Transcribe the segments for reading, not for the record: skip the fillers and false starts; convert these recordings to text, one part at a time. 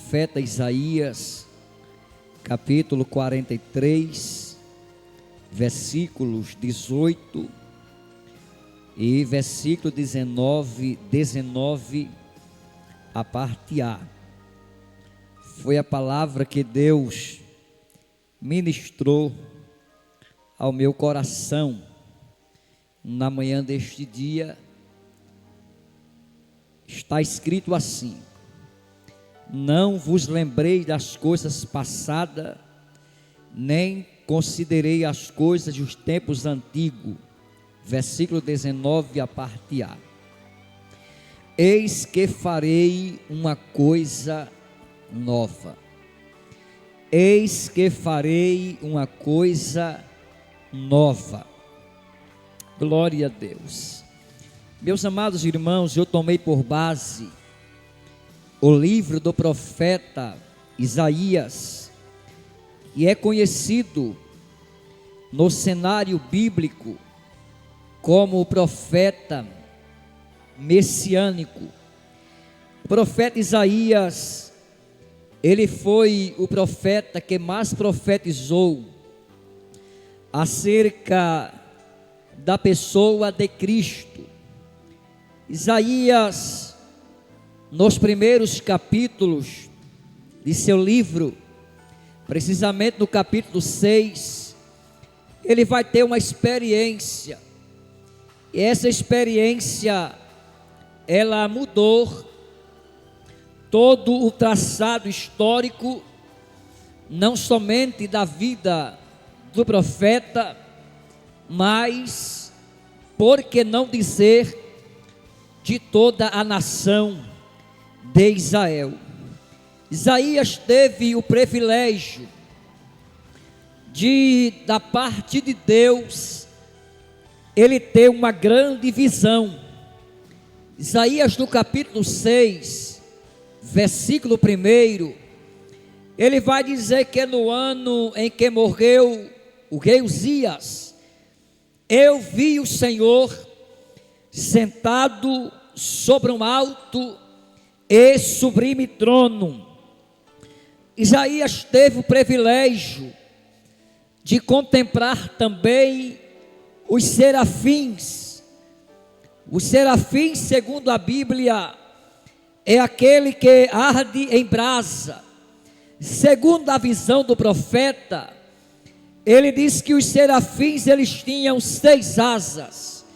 profeta Isaías, capítulo 43, versículos 18 e versículo 19, a parte A. Foi a palavra que Deus ministrou ao meu coração na manhã deste dia. Está escrito assim: não vos lembrei das coisas passadas, nem considerei as coisas dos tempos antigos. Versículo 19, a parte A. Eis que farei uma coisa nova. Eis que farei uma coisa nova. Glória a Deus. Meus amados irmãos, eu tomei por base o livro do profeta Isaías, que é conhecido no cenário bíblico como o profeta messiânico. O profeta Isaías, ele foi o profeta que mais profetizou acerca da pessoa de Cristo. Isaías, nos primeiros capítulos de seu livro, precisamente no capítulo 6, ele vai ter uma experiência, e essa experiência, ela mudou todo o traçado histórico, não somente da vida do profeta, mas, por que não dizer, de toda a nação de Israel. Isaías teve o privilégio de, da parte de Deus, ele ter uma grande visão. Isaías no capítulo 6, versículo 1, ele vai dizer que no ano em que morreu o rei Uzias, eu vi o Senhor sentado sobre um alto e sublime trono. Isaías teve o privilégio de contemplar também os serafins. Os serafins, segundo a Bíblia, é aquele que arde em brasa. Segundo a visão do profeta, ele diz que os serafins, eles tinham 6 asas.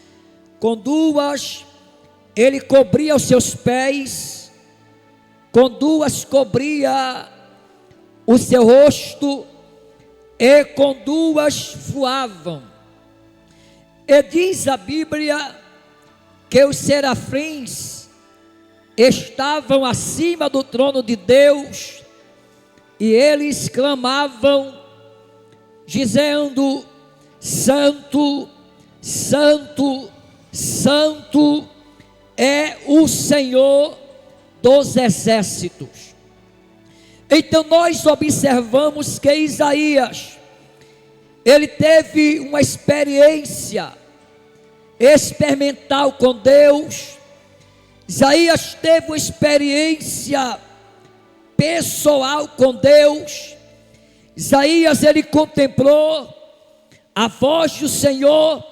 Com 2 ele cobria os seus pés, com 2 cobria o seu rosto, e com 2 voavam. E diz a Bíblia que os serafins estavam acima do trono de Deus, e eles clamavam, dizendo: Santo, Santo, Santo é o Senhor dos exércitos. Então nós observamos que Isaías, ele teve uma experiência experimental com Deus. Isaías teve uma experiência pessoal com Deus. Isaías, ele contemplou a voz do Senhor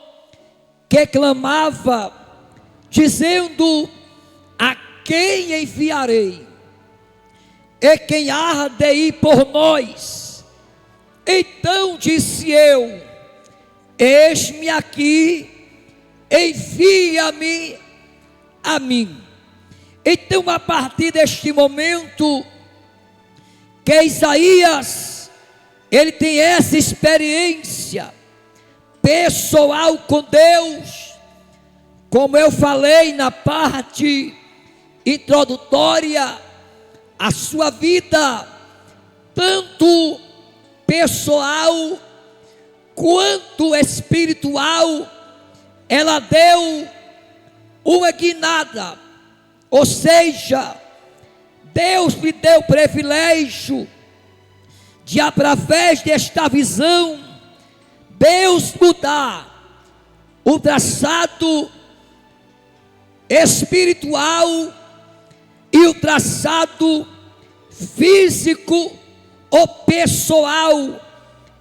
que clamava, dizendo: a quem enviarei? E quem há de ir por nós? Então disse eu: eis-me aqui, envia-me a mim. Então, a partir deste momento que Isaías, ele tem essa experiência pessoal com Deus, como eu falei na parte introdutória, a sua vida, tanto pessoal quanto espiritual, ela deu uma guinada. Ou seja, Deus lhe deu o privilégio de, através desta visão, Deus mudar o traçado espiritual e o traçado físico ou pessoal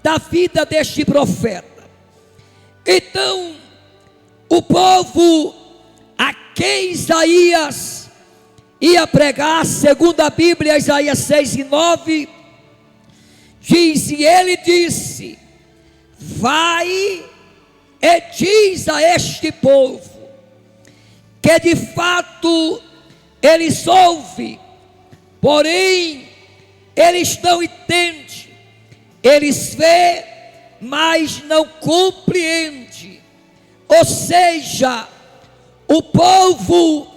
da vida deste profeta. Então, o povo a quem Isaías ia pregar, segundo a Bíblia, Isaías 6:9, diz: e ele disse: vai e diz a este povo, que de fato eles ouvem, porém eles não entendem, eles vê, mas não compreendem. Ou seja, o povo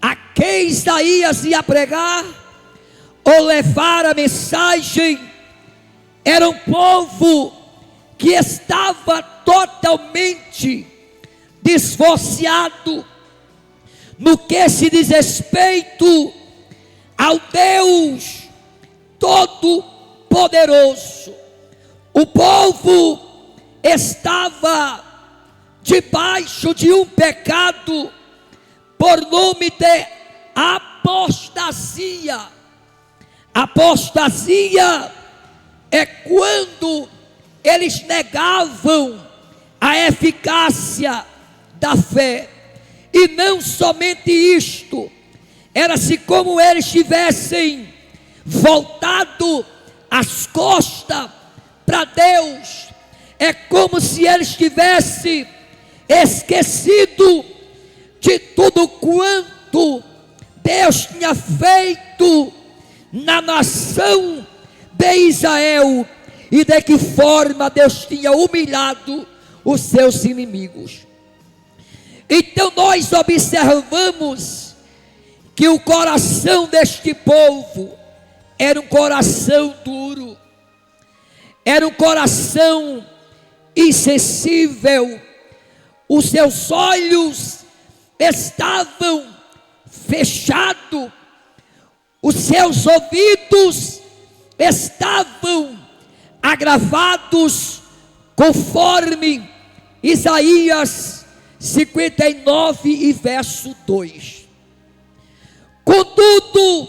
a quem Isaías ia pregar ou levar a mensagem era um povo que estava totalmente divorciado no que se diz respeito ao Deus Todo-Poderoso. O povo estava debaixo de um pecado por nome de apostasia. Apostasia é quando eles negavam a eficácia da fé. E não somente isto, era-se como eles tivessem voltado as costas para Deus. É como se eles tivessem esquecido de tudo quanto Deus tinha feito na nação de Israel e de que forma Deus tinha humilhado os seus inimigos. Então nós observamos que o coração deste povo era um coração duro, era um coração insensível, os seus olhos estavam fechados, os seus ouvidos estavam agravados, conforme Isaías 59 e verso 2. Contudo,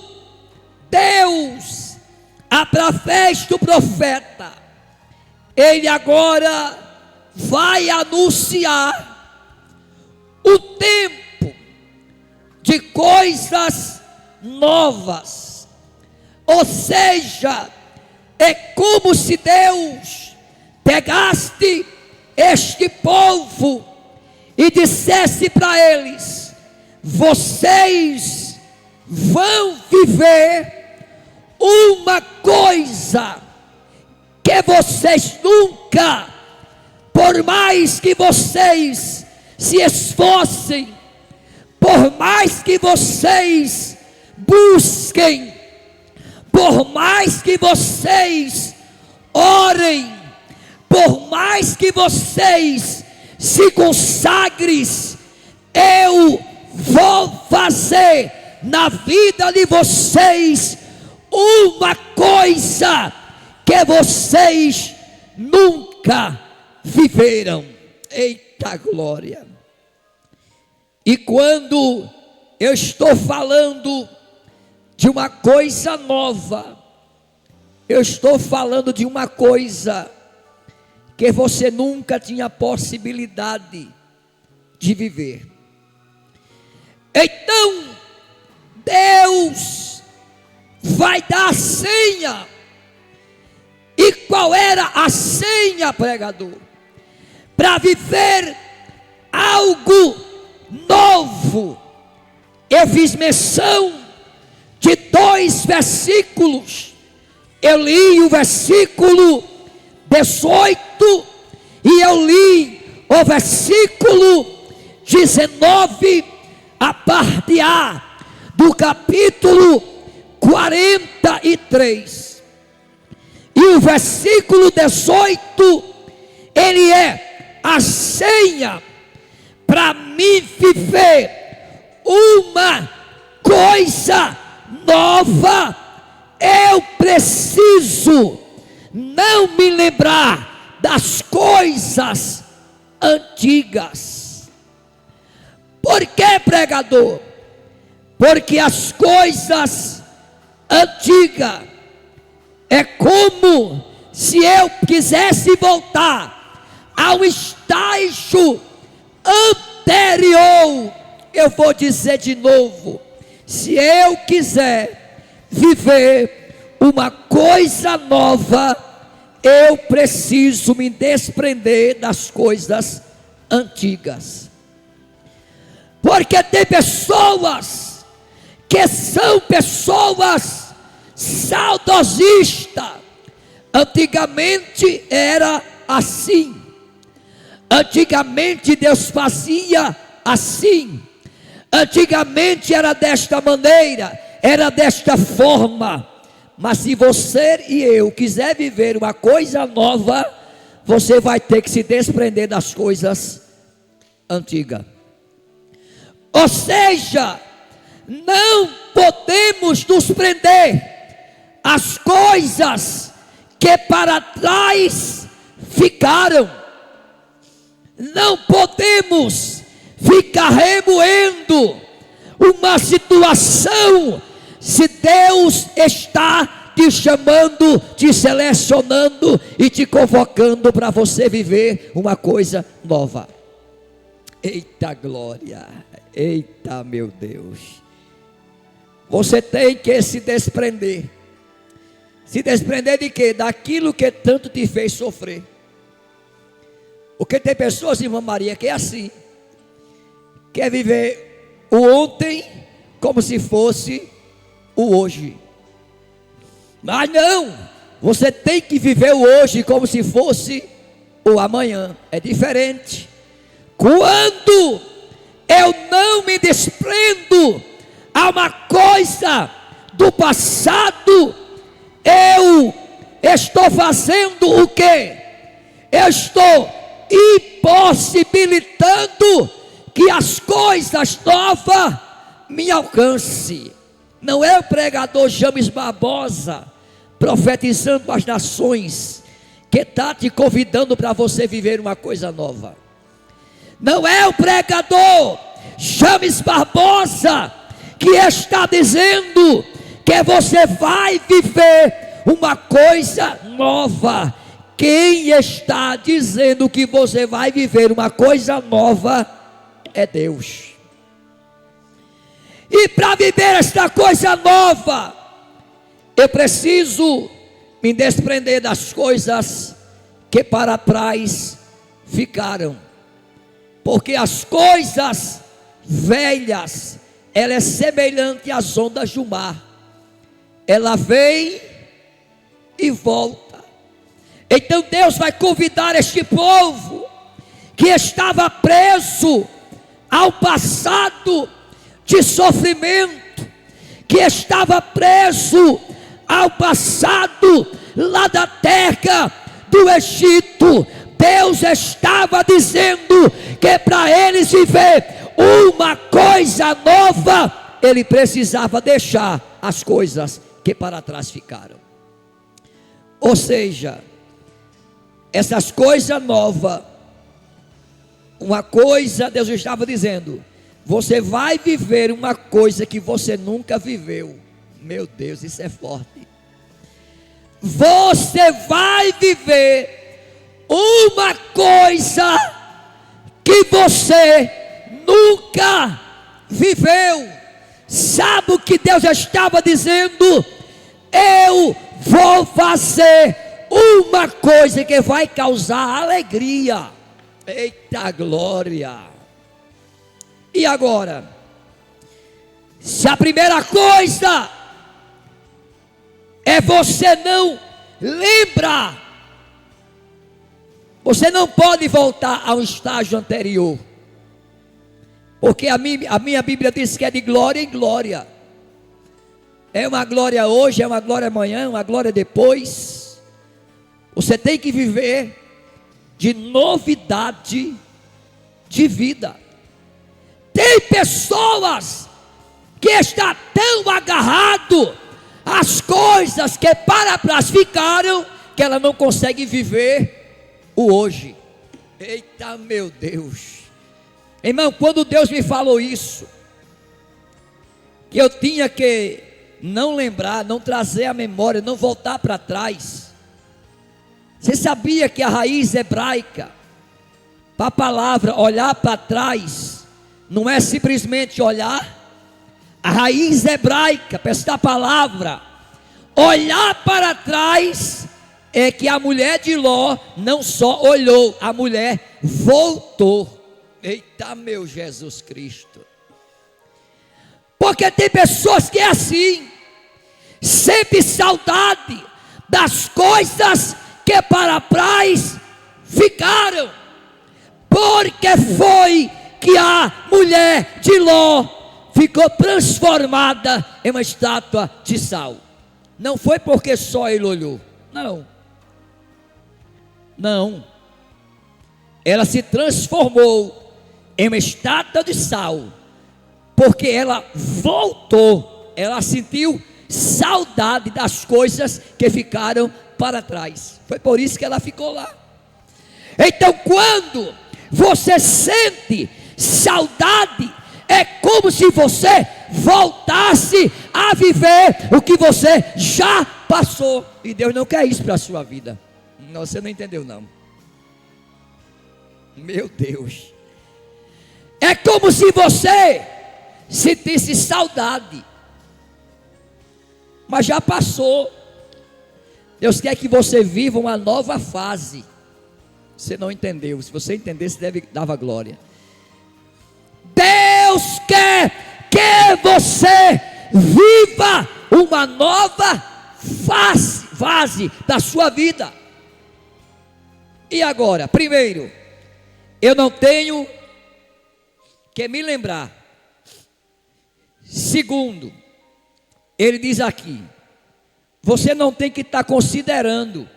Deus, através do profeta, ele agora vai anunciar o tempo de coisas novas. Ou seja, é como se Deus pegasse este povo e dissesse para eles: vocês vão viver uma coisa que vocês nunca, por mais que vocês se esforcem, por mais que vocês busquem, por mais que vocês orem, por mais que vocês se consagrem, eu vou fazer na vida de vocês uma coisa que vocês nunca viveram. Eita glória! E quando eu estou falando de uma coisa nova, eu estou falando de uma coisa que você nunca tinha possibilidade de viver. Então, Deus vai dar a senha. E qual era a senha, pregador? Para viver algo novo. Eu fiz menção de 2 versículos. Eu li o versículo 18 e eu li o versículo 19, a parte A do capítulo 43. E o versículo 18, ele é a senha para mim viver uma coisa nova. Eu preciso não me lembrar das coisas antigas. Por que, pregador? Porque as coisas antiga. É como se eu quisesse voltar ao estágio anterior. Eu vou dizer de novo: se eu quiser viver uma coisa nova, eu preciso me desprender das coisas antigas. Porque tem pessoas que são pessoas saudosistas. Antigamente era assim. Antigamente Deus fazia assim. Antigamente era desta maneira, era desta forma. Mas se você e eu quiser viver uma coisa nova, você vai ter que se desprender das coisas antigas. Ou seja, não podemos nos prender às coisas que para trás ficaram. Não podemos ficar remoendo uma situação, se Deus está te chamando, te selecionando e te convocando para você viver uma coisa nova. Eita glória, eita meu Deus. Você tem que se desprender. Se desprender de quê? Daquilo que tanto te fez sofrer. Porque tem pessoas, irmã Maria, que é assim. Quer viver o ontem como se fosse o hoje. Mas não, você tem que viver o hoje como se fosse o amanhã. É diferente. Quando eu não me desprendo a uma coisa do passado, eu estou fazendo o quê? Eu estou impossibilitando que as coisas novas me alcancem. Não é o pregador James Barbosa profetizando as nações que está te convidando para você viver uma coisa nova. Não é o pregador James Barbosa que está dizendo que você vai viver uma coisa nova. Quem está dizendo que você vai viver uma coisa nova é Deus. E para viver esta coisa nova, eu preciso me desprender das coisas que para trás ficaram. Porque as coisas velhas, ela é semelhante às ondas do mar. Ela vem e volta. Então Deus vai convidar este povo que estava preso ao passado de sofrimento, que estava preso ao passado lá da terra do Egito. Deus estava dizendo que para eles viver uma coisa nova, ele precisava deixar as coisas que para trás ficaram. Ou seja, essas coisas novas, uma coisa, Deus estava dizendo: você vai viver uma coisa que você nunca viveu. Meu Deus, isso é forte. Você vai viver uma coisa que você nunca viveu. Sabe o que Deus estava dizendo? Eu vou fazer uma coisa que vai causar alegria. Eita glória! E agora, se a primeira coisa é você não lembrar, você não pode voltar ao estágio anterior, porque a minha Bíblia diz que é de glória em glória. É uma glória hoje, é uma glória amanhã, é uma glória depois. Você tem que viver de novidade de vida. Tem pessoas que estão tão agarrado às coisas que para trás ficaram, que ela não consegue viver o hoje. Eita meu Deus. Irmão, quando Deus me falou isso, que eu tinha que não lembrar, não trazer a memória, não voltar para trás. Você sabia que a raiz hebraica para a palavra olhar para trás não é simplesmente olhar? A raiz hebraica para esta palavra olhar para trás é que a mulher de Ló não só olhou, a mulher voltou. Eita, meu Jesus Cristo. Porque tem pessoas que é assim, sente saudade das coisas que para trás ficaram. Porque foi que a mulher de Ló ficou transformada em uma estátua de sal. Não foi porque só ele olhou, não. Ela se transformou em uma estátua de sal, porque ela voltou, ela sentiu saudade das coisas que ficaram para trás. Foi por isso que ela ficou lá. Então, quando você sente saudade, é como se você voltasse a viver o que você já passou. E Deus não quer isso para a sua vida. Não, você não entendeu não. Meu Deus. É como se você sentisse saudade, mas já passou. Deus quer que você viva uma nova fase. Você não entendeu. Se você entender, você deve dar glória. Deus quer que você viva uma nova fase da sua vida. E agora, primeiro, eu não tenho que me lembrar. Segundo, ele diz aqui, você não tem que estar considerando.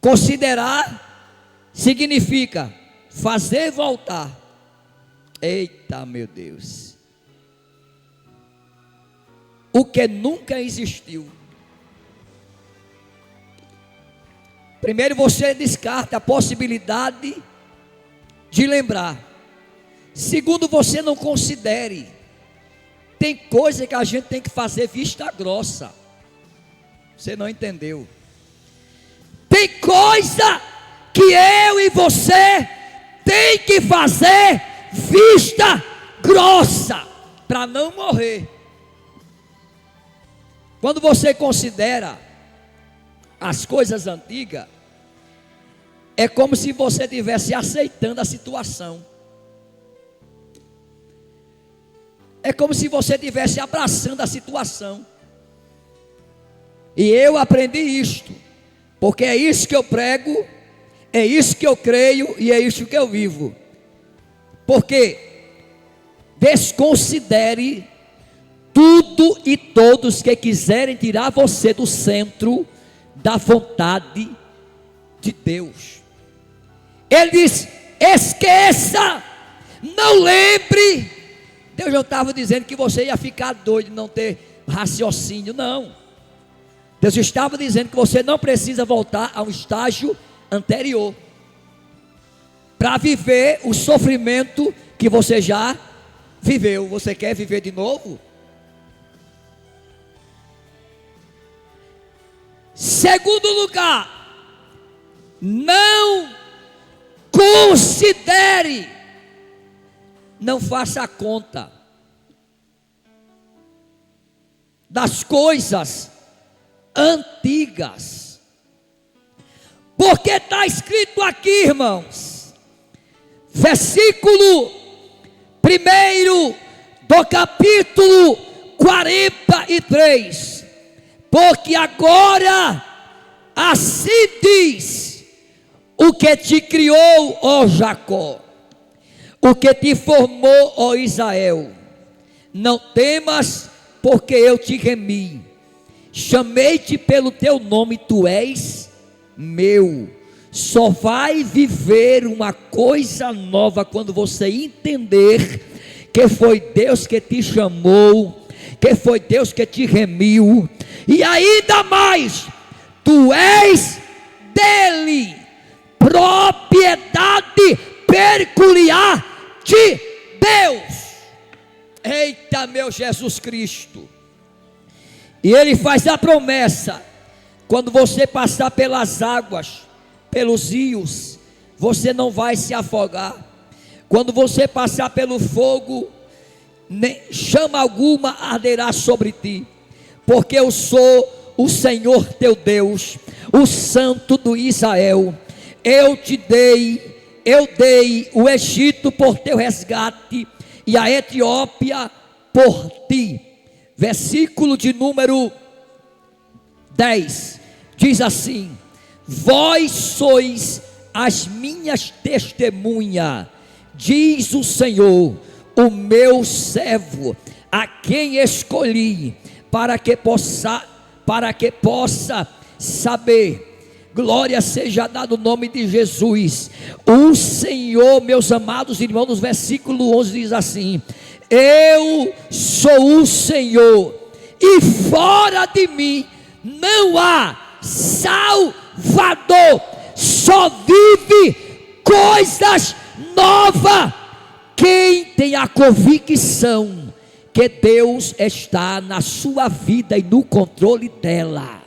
Considerar significa fazer voltar. Eita, meu Deus. O que nunca existiu. Primeiro você descarta a possibilidade de lembrar. Segundo, você não considere. Tem coisa que a gente tem que fazer vista grossa. Você não entendeu. Tem coisa que eu e você tem que fazer vista grossa para não morrer. Quando você considera as coisas antigas, é como se você estivesse aceitando a situação. É como se você estivesse abraçando a situação. E eu aprendi isto, porque é isso que eu prego, é isso que eu creio e é isso que eu vivo. Porque desconsidere tudo e todos que quiserem tirar você do centro da vontade de Deus. Ele diz: esqueça, não lembre. Deus não estava dizendo que você ia ficar doido, não ter raciocínio, não. Deus estava dizendo que você não precisa voltar a um estágio anterior para viver o sofrimento que você já viveu. Você quer viver de novo? Segundo lugar, não considere, não faça a conta das coisas antigas, porque está escrito aqui, irmãos, versículo 1 do capítulo 43, porque agora assim diz o que te criou, ó Jacó, o que te formou, ó Israel, não temas, porque eu te remi, chamei-te pelo teu nome, tu és meu. Só vai viver uma coisa nova quando você entender que foi Deus que te chamou, que foi Deus que te remiu, e ainda mais, tu és dele, propriedade peculiar de Deus. Eita, meu Jesus Cristo. E ele faz a promessa: quando você passar pelas águas, pelos rios, você não vai se afogar. Quando você passar pelo fogo, nem chama alguma arderá sobre ti, porque eu sou o Senhor teu Deus, o Santo do Israel. Eu dei o Egito por teu resgate e a Etiópia por ti. Versículo de número 10 diz assim: vós sois as minhas testemunhas, diz o Senhor, o meu servo, a quem escolhi, para que possa saber. Glória seja dado o nome de Jesus. O Senhor, meus amados irmãos, no versículo 11 diz assim: eu sou o Senhor, e fora de mim não há Salvador. Só vive coisas novas quem tem a convicção que Deus está na sua vida e no controle dela.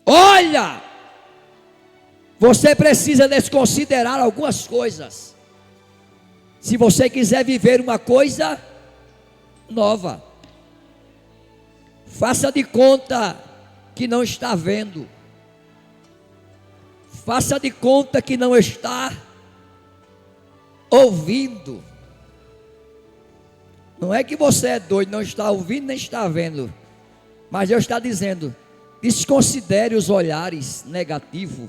Olha, você precisa desconsiderar algumas coisas, se você quiser viver uma coisa nova. Faça de conta que não está vendo, faça de conta que não está ouvindo. Não é que você é doido, não está ouvindo nem está vendo, mas Deus está dizendo: desconsidere os olhares negativos,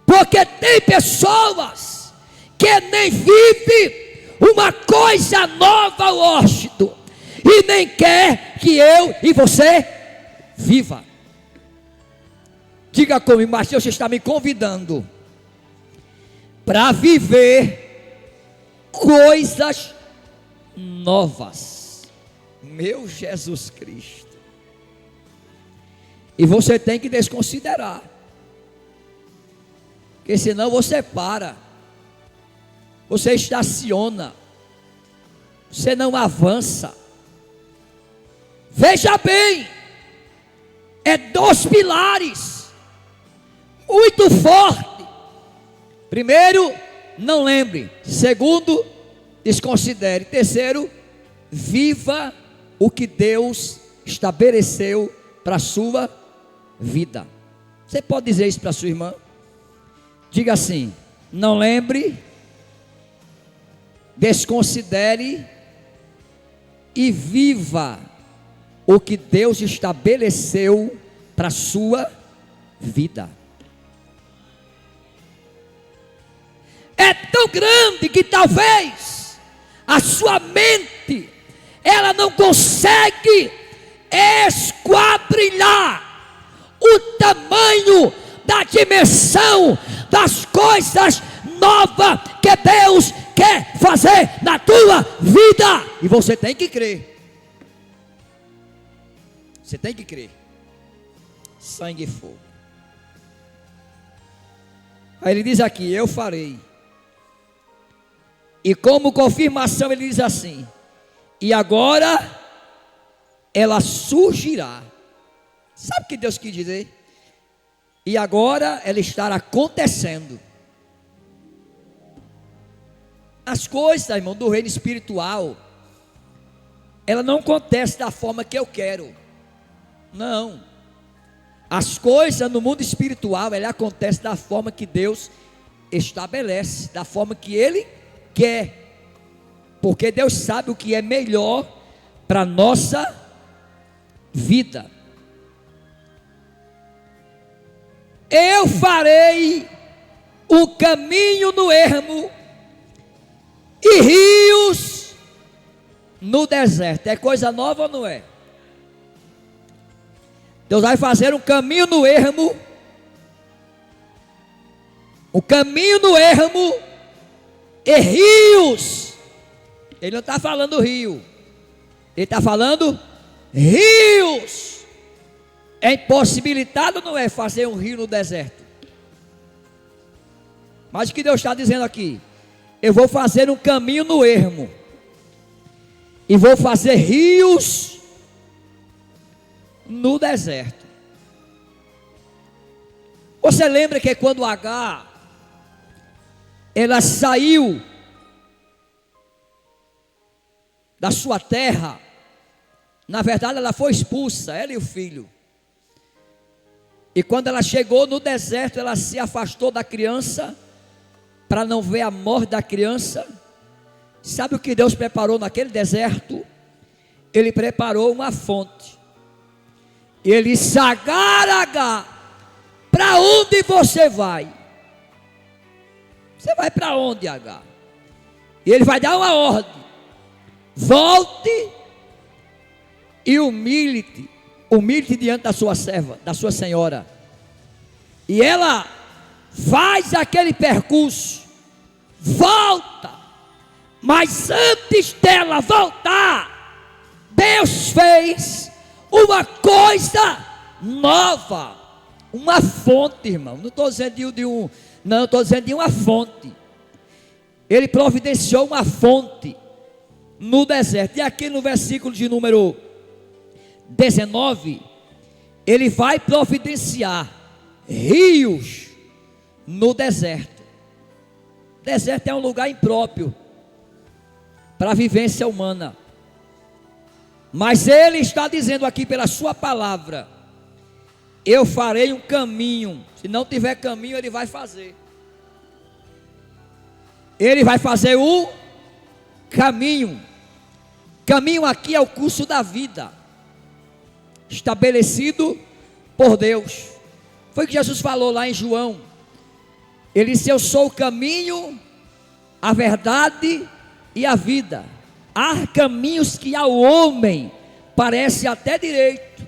porque tem pessoas que nem vivem uma coisa nova, hóspede, e nem quer que eu e você viva. Diga comigo: mas Deus está me convidando para viver coisas novas. Meu Jesus Cristo. E você tem que desconsiderar, porque senão você para, você estaciona, você não avança. Veja bem, é dois pilares muito fortes. Primeiro, não lembre. Segundo, desconsidere. Terceiro, viva o que Deus estabeleceu para a sua vida. Você pode dizer isso para sua irmã? Diga assim: não lembre, desconsidere e viva o que Deus estabeleceu para a sua vida. É tão grande que talvez a sua mente ela não consegue esquadrilhar o tamanho da dimensão das coisas novas que Deus quer fazer na tua vida. E você tem que crer. Você tem que crer. Sangue e fogo. Aí ele diz aqui: eu farei. E como confirmação ele diz assim: e agora ela surgirá. Sabe o que Deus quis dizer? E agora ela está acontecendo. As coisas, irmão, do reino espiritual, ela não acontece da forma que eu quero. Não. As coisas no mundo espiritual, ela acontece da forma que Deus estabelece, da forma que Ele quer. Porque Deus sabe o que é melhor para a nossa vida. Eu farei o caminho no ermo e rios no deserto. É coisa nova ou não é? Deus vai fazer um caminho no ermo, e rios. Ele não está falando rio, ele está falando rios. É impossibilitado ou não é fazer um rio no deserto? Mas o que Deus está dizendo aqui? Eu vou fazer um caminho no ermo e vou fazer rios no deserto. Você lembra que quando Agar, ela saiu da sua terra, na verdade ela foi expulsa, ela e o filho. E quando ela chegou no deserto, ela se afastou da criança, para não ver a morte da criança. Sabe o que Deus preparou naquele deserto? Ele preparou uma fonte. Ele disse: Agar, para onde você vai? Você vai para onde, Agar? E ele vai dar uma ordem: volte e humilhe-te diante da sua serva, da sua senhora. E ela faz aquele percurso, volta. Mas antes dela voltar, Deus fez uma coisa nova, uma fonte, irmão. Não estou dizendo estou dizendo de uma fonte. Ele providenciou uma fonte no deserto. E aqui no versículo de número 19, ele vai providenciar rios no deserto. Deserto é um lugar impróprio para a vivência humana. Mas ele está dizendo aqui pela sua palavra: eu farei um caminho. Se não tiver caminho, ele vai fazer. Ele vai fazer um caminho. Caminho aqui é o curso da vida, estabelecido por Deus. Foi o que Jesus falou lá em João. Ele disse: eu sou o caminho, a verdade e a vida. Há caminhos que ao homem parece até direito,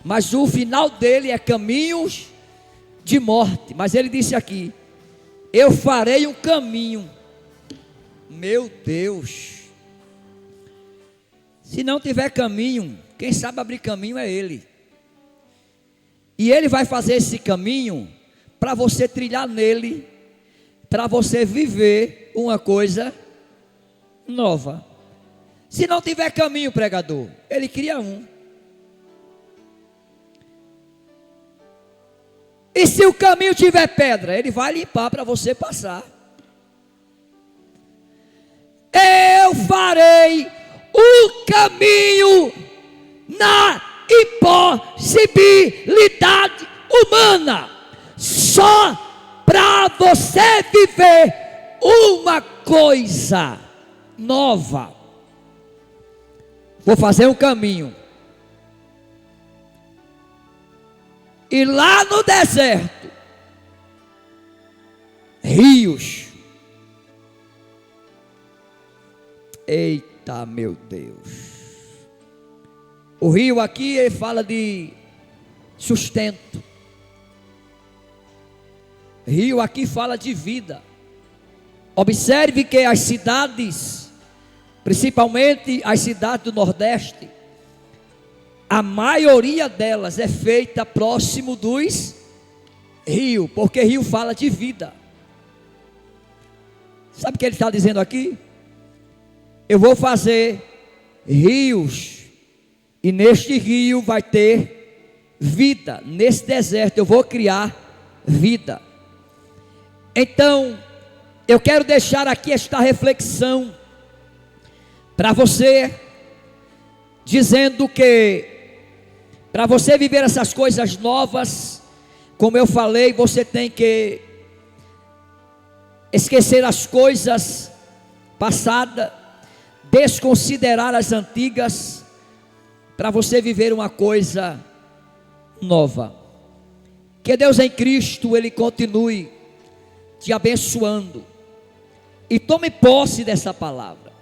mas o final dele é caminhos de morte. Mas ele disse aqui: eu farei um caminho. Meu Deus, se não tiver caminho, quem sabe abrir caminho é ele. E ele vai fazer esse caminho para você trilhar nele, para você viver uma coisa nova. Se não tiver caminho, pregador, ele cria um. E se o caminho tiver pedra, ele vai limpar para você passar. Eu farei um caminho na impossibilidade humana, só para você viver uma coisa nova. Vou fazer um caminho. E lá no deserto, rios. Eita, meu Deus. O rio aqui, ele fala de sustento. Rio aqui fala de vida. Observe que as cidades, principalmente as cidades do Nordeste, a maioria delas é feita próximo dos rios, porque rio fala de vida. Sabe o que ele está dizendo aqui? Eu vou fazer rios, e neste rio vai ter vida. Nesse deserto eu vou criar vida. Então, eu quero deixar aqui esta reflexão para você, dizendo que para você viver essas coisas novas, como eu falei, você tem que esquecer as coisas passadas, desconsiderar as antigas, para você viver uma coisa nova. Que Deus em Cristo, Ele continue te abençoando, e tome posse dessa palavra,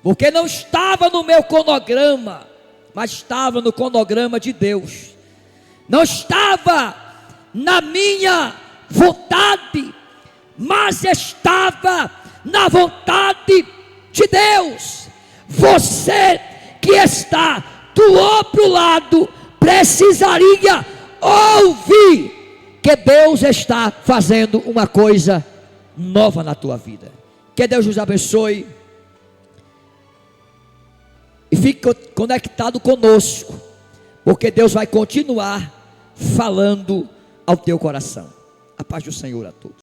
porque não estava no meu cronograma, mas estava no cronograma de Deus. Não estava na minha vontade, mas estava na vontade de Deus. Você que está do outro lado precisaria ouvir que Deus está fazendo uma coisa nova na tua vida. Que Deus nos abençoe. E fique conectado conosco, porque Deus vai continuar falando ao teu coração. A paz do Senhor a todos.